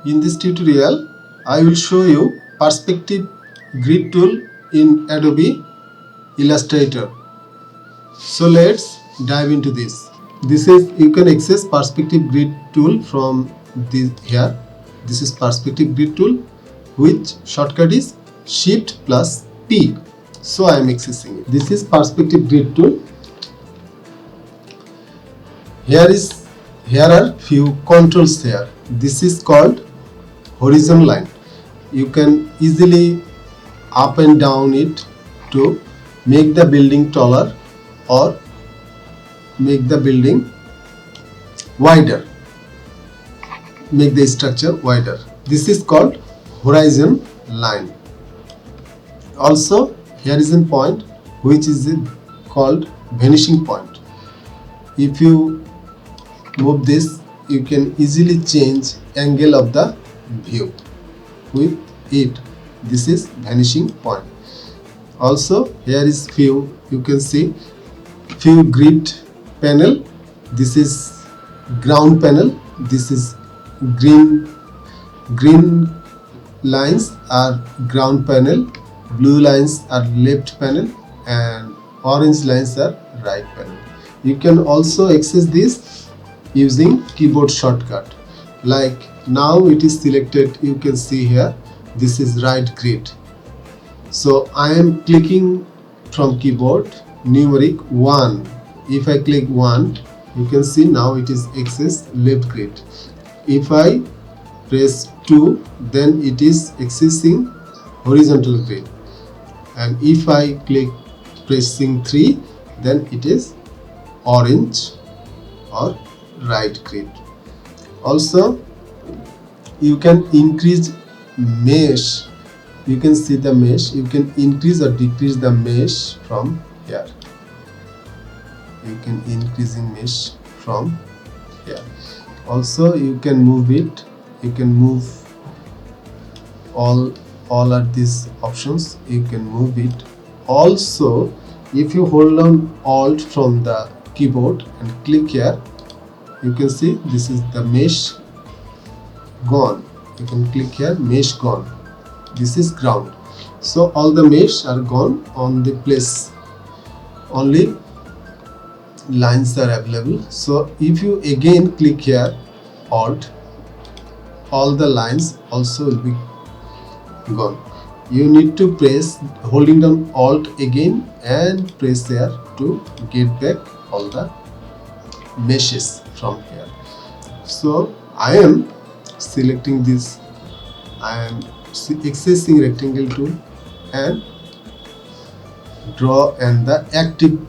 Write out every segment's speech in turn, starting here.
In this tutorial, I will show you perspective grid tool in Adobe Illustrator. So let's dive into this. You can access perspective grid tool from this here. This is perspective grid tool, which shortcut is Shift plus P. So I am accessing it. This is perspective grid tool. Here are few controls here. This is called horizon line. You can easily up and down it to make the building taller or make the building wider, make the structure wider. This is called horizon line. Also, here is a point which is called vanishing point. If you move this, you can easily change angle of the view with it. This is vanishing point. Also, here is few, you can see few grid panel. This is ground panel. This is green lines are ground panel, blue lines are left panel, and orange lines are right panel. You can also access this using keyboard shortcut. Like now it is selected, you can see here this is right grid. So I am clicking from keyboard numeric 1. If I click 1, you can see now it is access left grid. If I press 2, then it is accessing horizontal grid. And if I click pressing 3, then it is orange or right grid. Also, you can increase mesh. You can see the mesh. You can increase or decrease the mesh from here. You can increasing mesh from here. Also, you can move it. You can move all are these options. You can move it. Also, if you hold down Alt from the keyboard and click here, you can see this is the mesh gone. You can click here, mesh gone. This is ground. So all the mesh are gone on the place. Only lines are available. So if you again click here, Alt, all the lines also will be gone. You need to press holding down Alt again and press here to get back all the meshes from here. So I am selecting this. I am accessing rectangle tool and draw and the active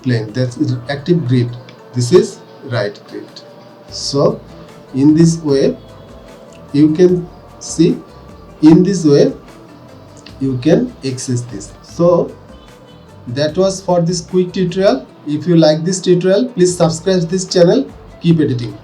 plane, that is active grid. This is right grid. So in this way you can see, in this way you can access this. So that was for this quick tutorial. If you like this tutorial, please subscribe this channel. Keep editing.